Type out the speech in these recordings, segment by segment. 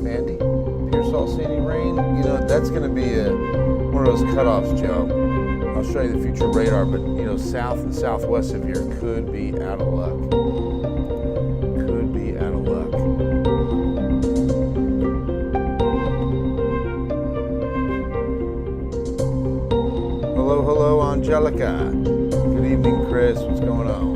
Sandy. Pearsall, Sandy, rain. You know, that's going to be one of those cutoffs, Joe. I'll show you the future radar, but you know, south and southwest of here could be out of luck. Could be out of luck. Hello, hello, Angelica. Good evening, Chris. What's going on?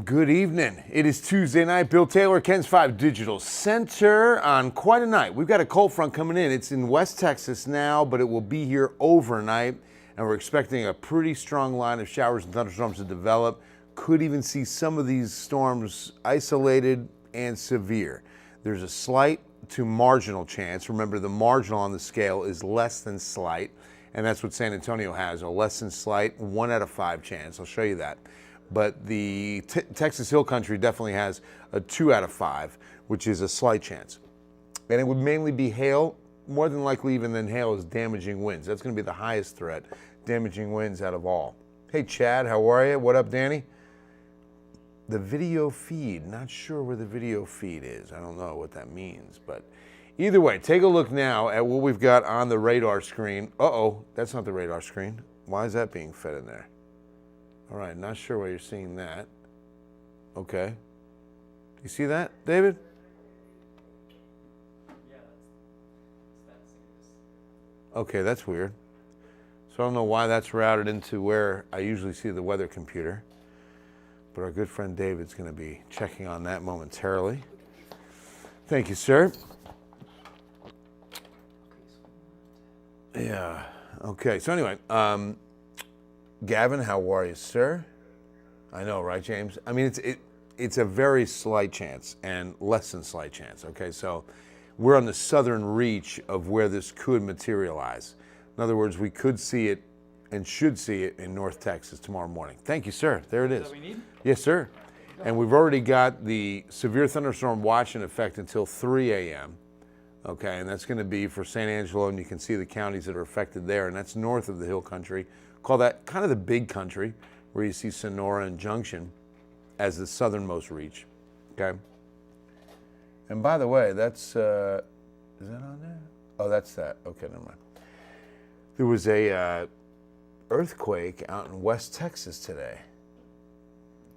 Good evening. It is Tuesday night. Bill Taylor, KENS 5 Digital Center on quite a night. We've got a cold front coming in. It's in West Texas now, but it will be here overnight. And we're expecting a pretty strong line of showers and thunderstorms to develop. Could even see some of these storms isolated and severe. There's a slight to marginal chance. Remember, the marginal on the scale is less than slight. And that's what San Antonio has, a less than slight, 1 out of 5 chance. I'll show you that. But the Texas Hill Country definitely has a 2 out of 5, which is a slight chance. And it would mainly be hail, more than likely even than hail is damaging winds. That's going to be the highest threat, damaging winds out of all. Hey, Chad, how are you? What up, Danny? The video feed, not sure where the video feed is. I don't know what that means, but either way, take a look now at what we've got on the radar screen. Uh-oh, that's not the radar screen. Why is that being fed in there? All right, not sure why you're seeing that. Okay. You see that, David? Yeah, that's okay, that's weird. So I don't know why that's routed into where I usually see the weather computer. But our good friend David's going to be checking on that momentarily. Thank you, sir. Yeah. Okay, so anyway, Gavin, how are you, sir? I know, right, James? I mean, it's a very slight chance and less than slight chance, okay? So we're on the southern reach of where this could materialize. In other words, we could see it and should see it in North Texas tomorrow morning. Thank you, sir. There it is. Is that what we need? Yes, sir. And we've already got the severe thunderstorm watch in effect until 3 a.m., okay? And that's going to be for San Angelo, and you can see the counties that are affected there, and that's north of the Hill Country. Call that kind of the big country, where you see Sonora and Junction as the southernmost reach, okay? And by the way, that's, is that on there? Oh, that's that. Okay, never mind. There was a earthquake out in West Texas today.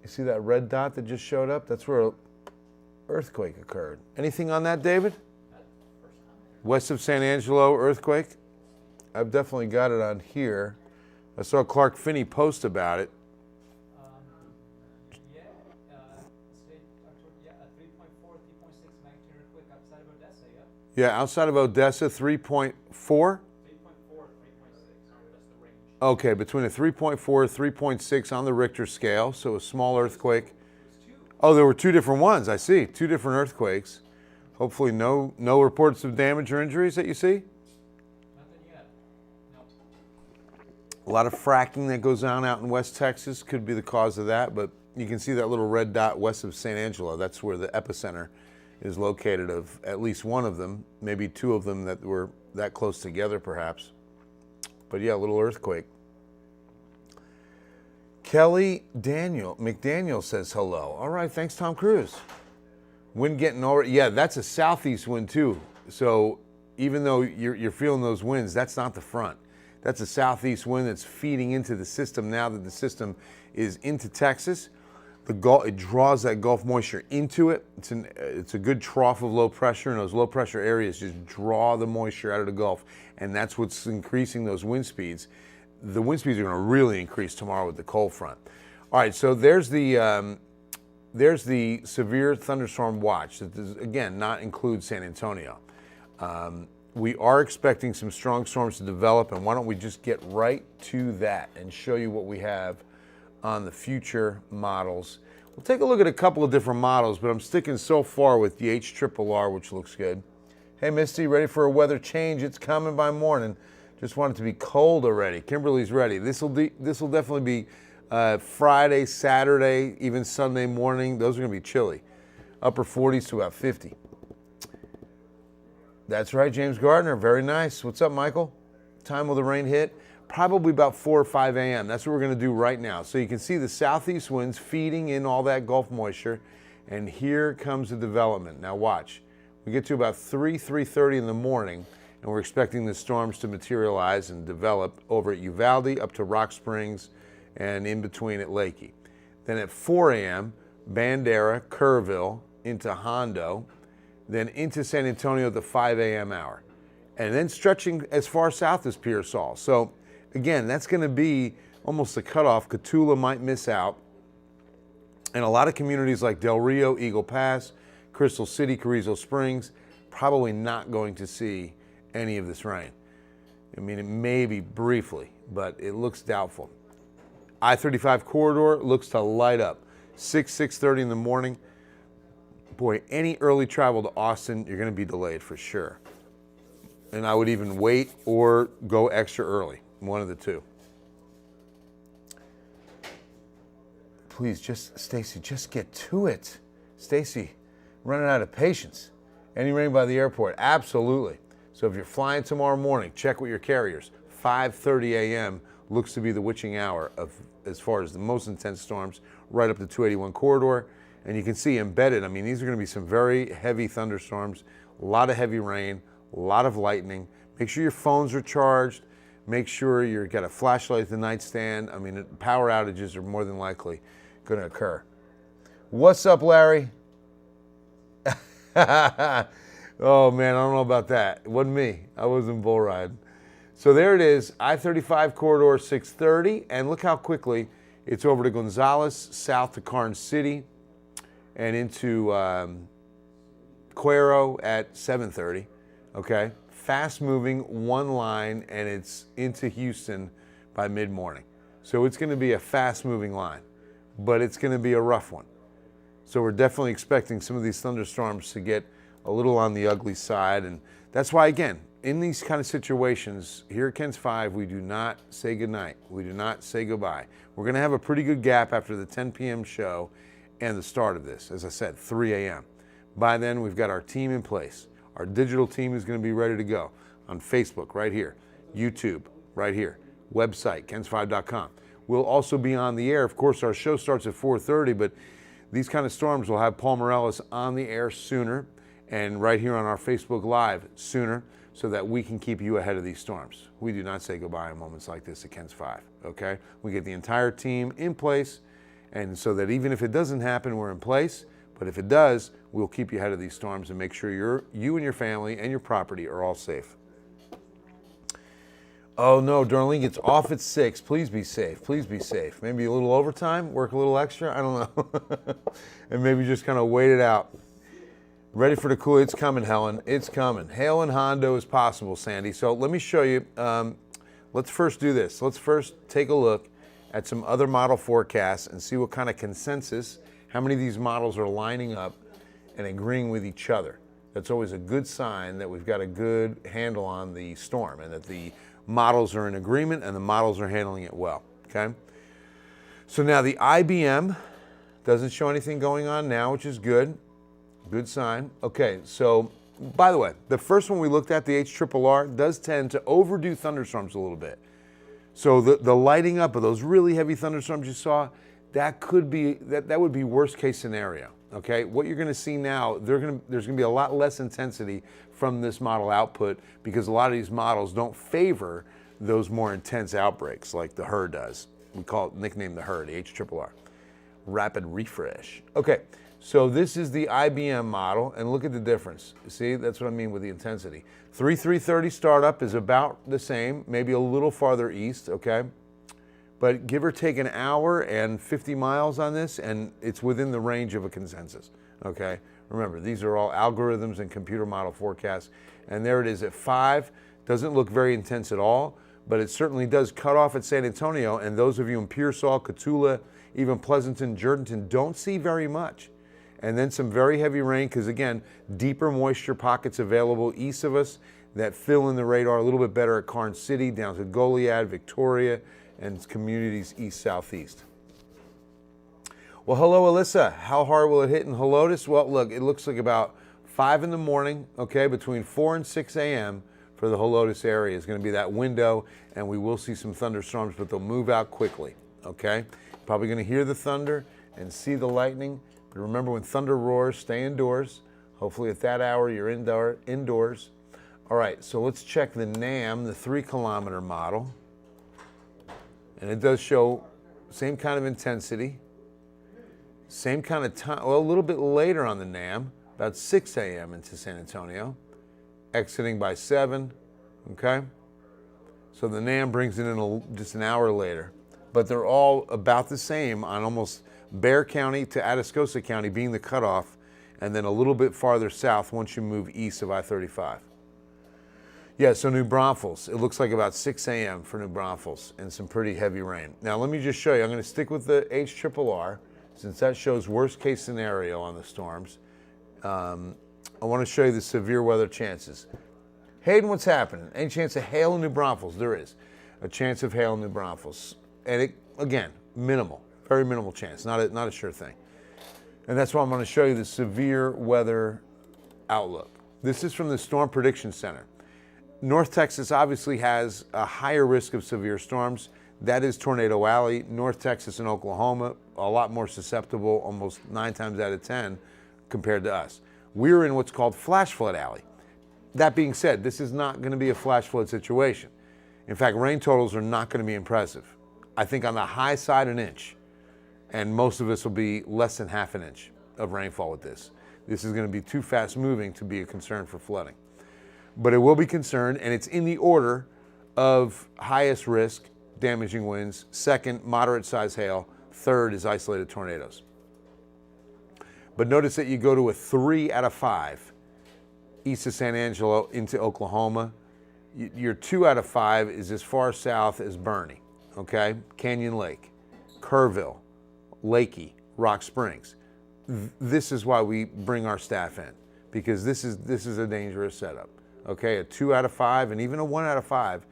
You see that red dot that just showed up? That's where an earthquake occurred. Anything on that, David? West of San Angelo earthquake? I've definitely got it on here. I saw Clark Finney post about it. Yeah, 3.4, 3.6 magnitude earthquake outside of Odessa, yeah? Yeah, outside of Odessa, 3.4? 3.4, 3.6, that's the range. Okay, between a 3.4, 3.6 on the Richter scale, so a small earthquake. Oh, there were 2 different ones, I see. 2 different earthquakes. Hopefully no reports of damage or injuries that you see? A lot of fracking that goes on out in West Texas could be the cause of that, but you can see that little red dot west of San Angelo. That's where the epicenter is located of at least one of them, maybe 2 of them that were that close together perhaps. But yeah, a little earthquake. Kelly McDaniel says hello. All right, thanks, Tom Cruise. Wind getting over, yeah, that's a southeast wind too. So even though you're feeling those winds, that's not the front. That's a southeast wind that's feeding into the system now that the system is into Texas. It draws that Gulf moisture into it. It's a good trough of low pressure, and those low pressure areas just draw the moisture out of the Gulf, and that's what's increasing those wind speeds. The wind speeds are going to really increase tomorrow with the cold front. All right, so there's the severe thunderstorm watch. That does, again, not include San Antonio. We are expecting some strong storms to develop, and why don't we just get right to that and show you what we have on the future models. We'll take a look at a couple of different models, but I'm sticking so far with the HRRR, which looks good. Hey, Misty, ready for a weather change? It's coming by morning. Just want it to be cold already. Kimberly's ready. This will definitely be Friday, Saturday, even Sunday morning, those are going to be chilly. Upper 40s to about 50. That's right, James Gardner. Very nice. What's up, Michael? Time will the rain hit? Probably about 4 or 5 a.m. That's what we're going to do right now. So you can see the southeast winds feeding in all that Gulf moisture. And here comes the development. Now watch. We get to about 3:30 in the morning, and we're expecting the storms to materialize and develop over at Uvalde up to Rock Springs and in between at Lakey. Then at 4 a.m., Bandera, Kerrville, into Hondo, then into San Antonio at the 5 a.m. hour, and then stretching as far south as Pearsall. So again, that's going to be almost a cutoff. Cotulla might miss out. And a lot of communities like Del Rio, Eagle Pass, Crystal City, Carrizo Springs, probably not going to see any of this rain. I mean, it may be briefly, but it looks doubtful. I-35 corridor looks to light up. 6:30 in the morning. Boy, any early travel to Austin, you're going to be delayed for sure. And I would even wait or go extra early, one of the two. Please, Stacy, just get to it. Stacy, running out of patience. Any rain by the airport? Absolutely. So if you're flying tomorrow morning, check with your carriers. 5:30 a.m. looks to be the witching hour of as far as the most intense storms, right up the 281 corridor. And you can see embedded, I mean, these are going to be some very heavy thunderstorms, a lot of heavy rain, a lot of lightning. Make sure your phones are charged. Make sure you've got a flashlight at the nightstand. I mean, power outages are more than likely going to occur. What's up, Larry? Oh, man, I don't know about that. It wasn't me. I wasn't bull riding. So there it is, I-35 corridor 6:30, and look how quickly it's over to Gonzales, south to Karnes City, and into Cuero at 7:30, okay? Fast moving, one line, and it's into Houston by mid-morning. So it's gonna be a fast moving line, but it's gonna be a rough one. So we're definitely expecting some of these thunderstorms to get a little on the ugly side, and that's why, again, in these kind of situations, here at KENS 5, we do not say goodnight. We do not say goodbye. We're gonna have a pretty good gap after the 10 p.m. show and the start of this, as I said, 3 a.m. By then, we've got our team in place. Our digital team is gonna be ready to go on Facebook, right here, YouTube, right here, website, kens5.com. We'll also be on the air. Of course, our show starts at 4:30, but these kind of storms will have Paul Morales on the air sooner and right here on our Facebook Live sooner, so that we can keep you ahead of these storms. We do not say goodbye in moments like this at KENS 5, okay? We get the entire team in place, and so that even if it doesn't happen, we're in place, but if it does, we'll keep you ahead of these storms and make sure you and your family and your property are all safe. Oh no, Darlene gets off at 6. Please be safe, please be safe. Maybe a little overtime, work a little extra, I don't know. And maybe just kind of wait it out. Ready for the cool? It's coming, Helen. It's coming. Hail and Hondo is possible, Sandy. So let me show you. Let's first do this. Let's first take a look at some other model forecasts and see what kind of consensus, how many of these models are lining up and agreeing with each other. That's always a good sign that we've got a good handle on the storm and that the models are in agreement and the models are handling it well, okay? So now the IBM doesn't show anything going on now, which is good. Good sign. Okay, so by the way, the first one we looked at, the HRRR, does tend to overdo thunderstorms a little bit. So the lighting up of those really heavy thunderstorms you saw, that could be that would be worst case scenario. Okay, what you're going to see now, there's going to be a lot less intensity from this model output because a lot of these models don't favor those more intense outbreaks like the HRRR does. We call it nicknamed the HRRR, the HRRR. Rapid refresh. Okay. So this is the IBM model, and look at the difference. See, that's what I mean with the intensity. 3:30 startup is about the same, maybe a little farther east, okay? But give or take an hour and 50 miles on this, and it's within the range of a consensus, okay? Remember, these are all algorithms and computer model forecasts, and there it is at 5. Doesn't look very intense at all, but it certainly does cut off at San Antonio, and those of you in Pearsall, Cotulla, even Pleasanton, Jourdanton don't see very much. And then some very heavy rain because, again, deeper moisture pockets available east of us that fill in the radar a little bit better at Karnes City, down to Goliad, Victoria, and communities east-southeast. Well, hello, Alyssa. How hard will it hit in Helotes? Well, look, it looks like about 5 in the morning, okay, between 4 and 6 a.m. for the Helotes area is going to be that window, and we will see some thunderstorms, but they'll move out quickly, okay? Probably going to hear the thunder and see the lightning, but remember when thunder roars, stay indoors. Hopefully at that hour you're indoors. All right, so let's check the NAM, the 3-kilometer model. And it does show same kind of intensity, same kind of time, well, a little bit later on the NAM, about 6 a.m. into San Antonio, exiting by 7, okay? So the NAM brings it in just an hour later, but they're all about the same on almost Bexar County to Atascosa County being the cutoff, and then a little bit farther south once you move east of I-35. Yeah, so New Braunfels, it looks like about 6 a.m. for New Braunfels and some pretty heavy rain. Now let me just show you, I'm going to stick with the HRRR since that shows worst case scenario on the storms. I want to show you the severe weather chances. Hayden, what's happening? Any chance of hail in New Braunfels? There is a chance of hail in New Braunfels. And it, again, minimal, very minimal chance, not a sure thing. And that's why I'm going to show you the severe weather outlook. This is from the Storm Prediction Center. North Texas obviously has a higher risk of severe storms. That is Tornado Alley. North Texas and Oklahoma, a lot more susceptible, almost 9 times out of 10 compared to us. We're in what's called Flash Flood Alley. That being said, this is not going to be a flash flood situation. In fact, rain totals are not going to be impressive. I think on the high side, an inch. And most of us will be less than half an inch of rainfall with this. This is going to be too fast moving to be a concern for flooding. But it will be concerned, and it's in the order of highest risk, damaging winds. Second, moderate size hail. Third is isolated tornadoes. But notice that you go to a 3 out of 5 east of San Angelo into Oklahoma. Your 2 out of 5 is as far south as Bernie, okay? Canyon Lake, Kerrville, Lakey, Rock Springs. This is why we bring our staff in, because this is a dangerous setup, okay? A 2 out of 5 and even a 1 out of 5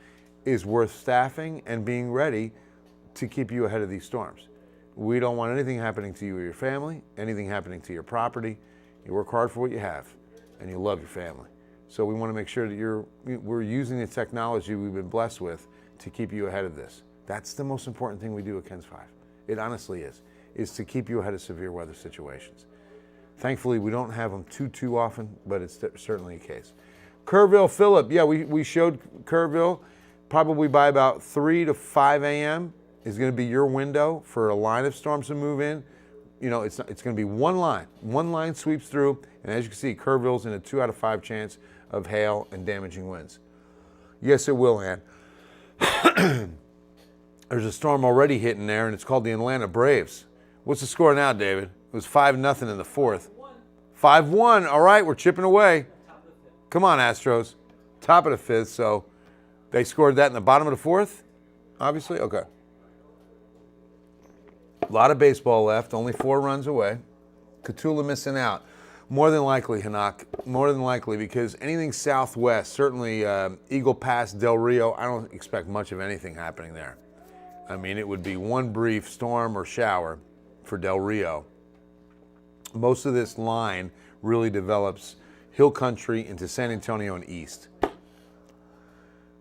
is worth staffing and being ready to keep you ahead of these storms. We don't want anything happening to you or your family, anything happening to your property. You work hard for what you have, and you love your family. So we want to make sure that we're using the technology we've been blessed with to keep you ahead of this. That's the most important thing we do at KENS 5. It honestly is to keep you ahead of severe weather situations. Thankfully, we don't have them too often, but it's certainly a case. Kerrville, Phillip, yeah, we showed Kerrville probably by about 3 to 5 a.m. is going to be your window for a line of storms to move in. You know, it's going to be one line sweeps through, and as you can see, Kerrville's in a 2 out of 5 chance of hail and damaging winds. Yes, it will, Ann. There's a storm already hitting there, and it's called the Atlanta Braves. What's the score now, David? It was 5-0 in the 4th. 5-1. All right, we're chipping away. Come on, Astros. Top of the 5th, so they scored that in the bottom of the 4th, obviously? Okay. A lot of baseball left, only 4 runs away. Cotulla missing out. More than likely, Hanak, more than likely, because anything southwest, certainly Eagle Pass, Del Rio, I don't expect much of anything happening there. I mean, it would be one brief storm or shower for Del Rio. Most of this line really develops hill country into San Antonio and east.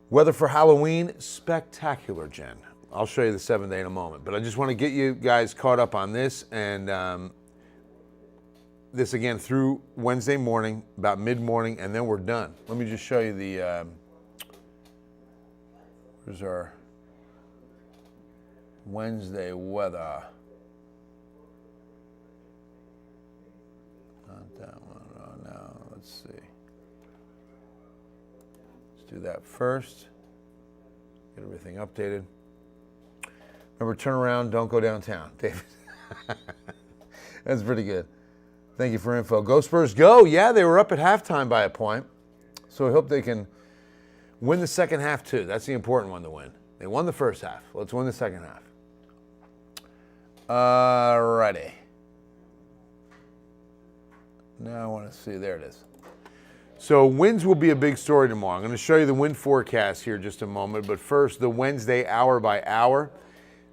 Weather for Halloween, spectacular, Jen. I'll show you the 7th day in a moment, but I just want to get you guys caught up on this, and this again through Wednesday morning, about mid-morning, and then we're done. Let me just show you the, where's our Wednesday weather? Not that one, oh no, let's see. Let's do that first, get everything updated. Remember, turn around, don't go downtown, David. That's pretty good. Thank you for info. Go Spurs, go. Yeah, they were up at halftime by a point. So I hope they can win the second half too. That's the important one to win. They won the first half. Let's win the second half. Alrighty. Now I want to see, there it is. So winds will be a big story tomorrow. I'm going to show you the wind forecast here in just a moment, but first the Wednesday hour by hour.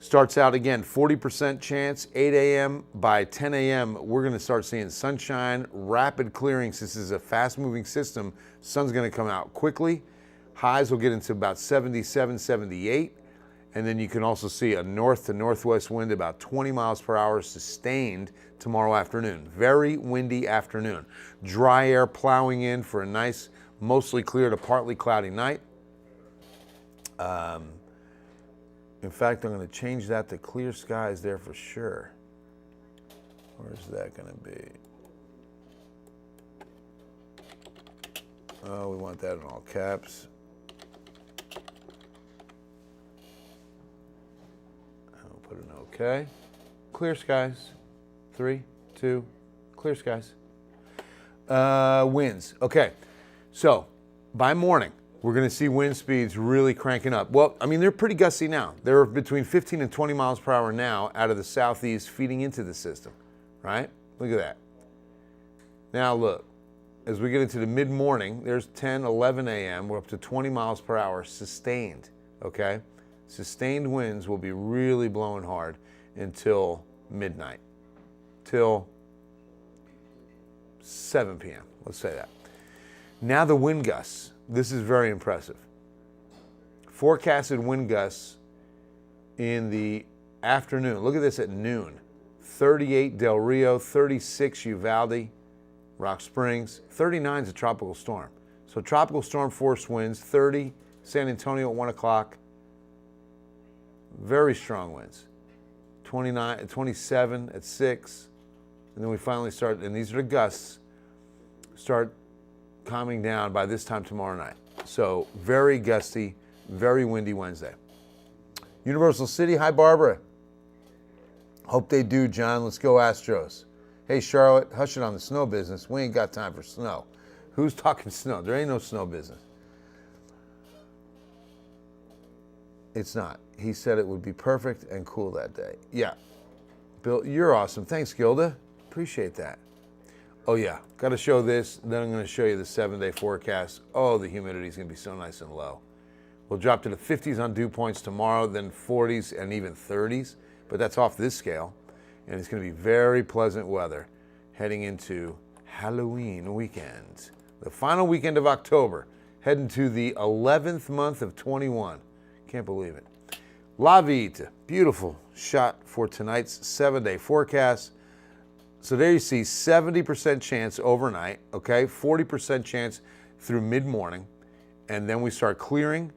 Starts out again, 40% chance, 8 a.m. By 10 a.m., we're going to start seeing sunshine, rapid clearing. Since this is a fast-moving system, sun's going to come out quickly. Highs will get into about 77, 78. And then you can also see a north to northwest wind about 20 miles per hour sustained tomorrow afternoon. Very windy afternoon. Dry air plowing in for a nice, mostly clear to partly cloudy night. In fact, I'm going to change that to clear skies there for sure. Where's that going to be? Oh, we want that in all caps. I'll put an OK. Clear skies. 3, 2, clear skies. Winds. Okay, so by morning, we're going to see wind speeds really cranking up. Well, I mean, they're pretty gusty now. They're between 15 and 20 miles per hour now out of the southeast feeding into the system, right? Look at that. Now look, as we get into the mid-morning, there's 10, 11 a.m. We're up to 20 miles per hour sustained, okay? Sustained winds will be really blowing hard until midnight, till 7 p.m., let's say that. Now the wind gusts. This is very impressive. Forecasted wind gusts in the afternoon. Look at this at noon. 38 Del Rio, 36 Uvalde, Rock Springs, 39 is a tropical storm. So tropical storm force winds, 30 San Antonio at 1 o'clock. Very strong winds. 27 at 6. And then we finally start, and these are the gusts, start calming down by this time tomorrow night. So very gusty, very windy Wednesday. Universal City, hi Barbara. Hope they do, John. Let's go Astros. Hey Charlotte, hush it on the snow business. We ain't got time for snow. Who's talking snow? There ain't no snow business. It's not. He said it would be perfect and cool that day. Yeah. Bill, you're awesome. Thanks, Gilda. Appreciate that. Oh yeah, got to show this. Then I'm going to show you the 7-day forecast. Oh, the humidity is going to be so nice and low. We'll drop to the 50s on dew points tomorrow, then 40s and even 30s, but that's off this scale. And it's going to be very pleasant weather heading into Halloween weekend. The final weekend of October, heading to the 11th month of 21. Can't believe it. La Vita, beautiful shot for tonight's 7-day forecast. So there you see 70% chance overnight, okay? 40% chance through mid-morning. And then we start clearing,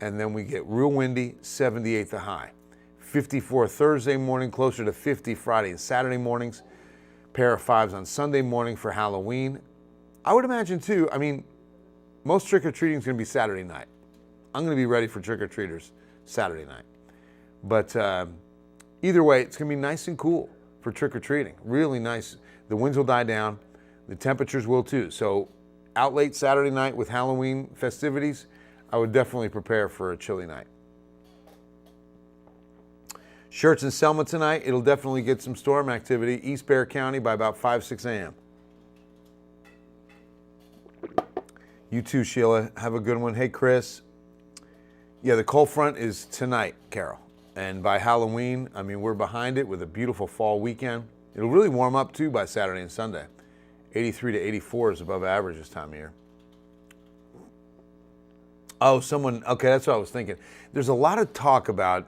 and then we get real windy, 78 the high. 54 Thursday morning, closer to 50 Friday and Saturday mornings. Pair of 5s on Sunday morning for Halloween. I would imagine too, I mean, most trick-or-treating is going to be Saturday night. I'm going to be ready for trick-or-treaters Saturday night. But either way, it's going to be nice and cool for trick-or-treating. Really nice. The winds will die down. The temperatures will too. So out late Saturday night with Halloween festivities, I would definitely prepare for a chilly night. Shirts in Selma tonight. It'll definitely get some storm activity. East Bexar County by about 5, 6 a.m. You too, Sheila. Have a good one. Hey, Chris. Yeah, the cold front is tonight, Carol. And by Halloween, I mean, we're behind it with a beautiful fall weekend. It'll really warm up too by Saturday and Sunday. 83 to 84 is above average this time of year. Oh, okay, that's what I was thinking. There's a lot of talk about,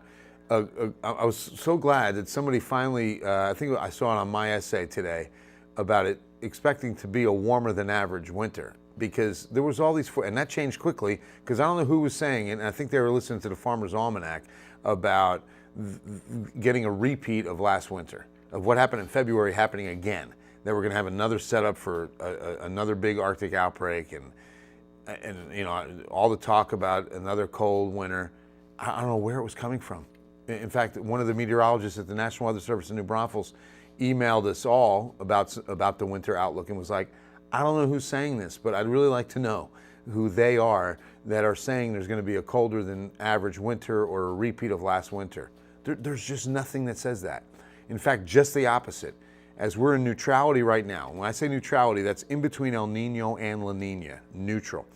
I was so glad that somebody finally, I think I saw it on my essay today, about it expecting to be a warmer than average winter. Because there was all these, and that changed quickly, because I don't know who was saying it, and I think they were listening to the Farmer's Almanac about getting a repeat of last winter, of what happened in February happening again. That we're going to have another setup for another big Arctic outbreak, and you know, all the talk about another cold winter. I don't know where it was coming from. In fact, one of the meteorologists at the National Weather Service in New Braunfels emailed us all about the winter outlook and was like, I don't know who's saying this, but I'd really like to know who they are that are saying there's going to be a colder than average winter or a repeat of last winter. There's just nothing that says that. In fact, just the opposite. As we're in neutrality right now, when I say neutrality, that's in between El Nino and La Nina, neutral.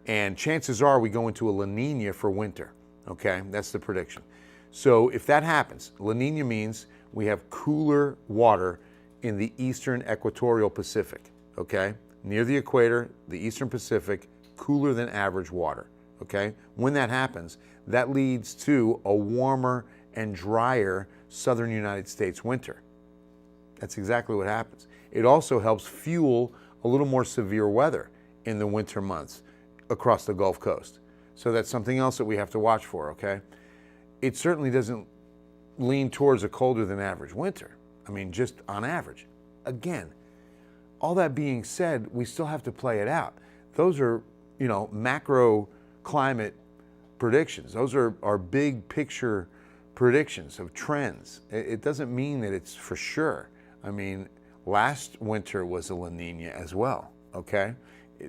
And chances are we go into a La Nina for winter, okay? That's the prediction. So if that happens, La Nina means we have cooler water in the eastern equatorial Pacific, okay? Near the equator, the eastern Pacific, cooler than average water, okay? When that happens, that leads to a warmer and drier southern United States winter. That's exactly what happens. It also helps fuel a little more severe weather in the winter months across the Gulf Coast. So that's something else that we have to watch for, okay? It certainly doesn't lean towards a colder than average winter. I mean, just on average. Again, all that being said, we still have to play it out. Those are, macro climate predictions. Those are big picture predictions of trends. It doesn't mean that it's for sure. I mean, last winter was a La Nina as well, okay?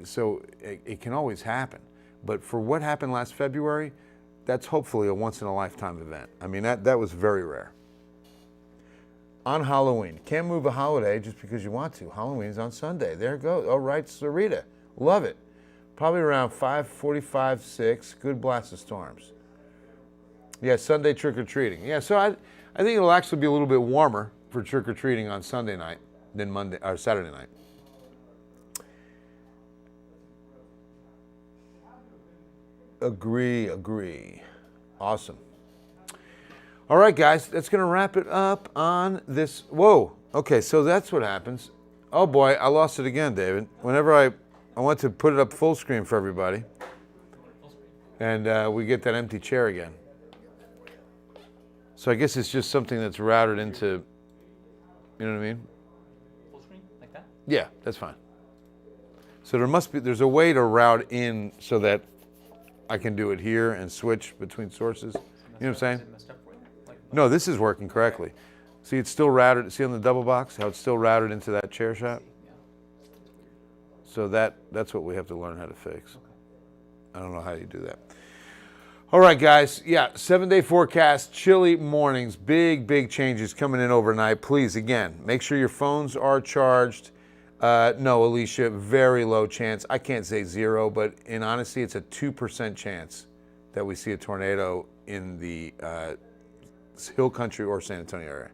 So it can always happen. But for what happened last February, that's hopefully a once-in-a-lifetime event. I mean, that was very rare. On Halloween. Can't move a holiday just because you want to. Halloween's on Sunday. There it goes. All right, Sarita. Love it. Probably around 5:45, 6. Good blast of storms. Yeah, Sunday trick-or-treating. Yeah, so I think it'll actually be a little bit warmer for trick-or-treating on Sunday night than Monday or Saturday night. Agree. Awesome. All right, guys, that's going to wrap it up on this. Whoa. Okay, so that's what happens. Oh, boy, I lost it again, David. Whenever I went to put it up full screen for everybody, and we get that empty chair again. So I guess it's just something that's routed into, you know what I mean? Full screen, like that? Yeah, that's fine. So there's a way to route in so that I can do it here and switch between sources. You know what I'm saying? Is it messed up for you? No, this is working correctly. See, it's still routed. See on the double box how it's still routed into that chair shot? Yeah. So that's what we have to learn how to fix. I don't know how you do that. All right, guys. Yeah, 7-day forecast, chilly mornings, big changes coming in overnight. Please, again, make sure your phones are charged. No, Alicia, very low chance. I can't say zero, but in honesty, it's a 2% chance that we see a tornado in the Hill Country or San Antonio area.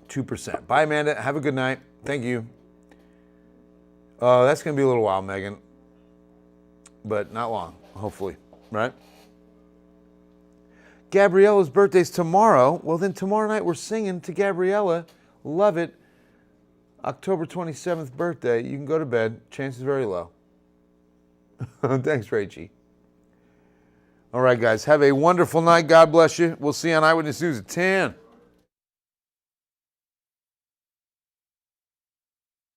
2%. Bye, Amanda. Have a good night. Thank you. That's going to be a little while, Megan, but not long, hopefully, right? Gabriella's birthday's tomorrow. Well, then tomorrow night we're singing to Gabriella. Love it. October 27th birthday. You can go to bed. Chances very low. Thanks, Rachie. All right, guys. Have a wonderful night. God bless you. We'll see you on Eyewitness News at 10.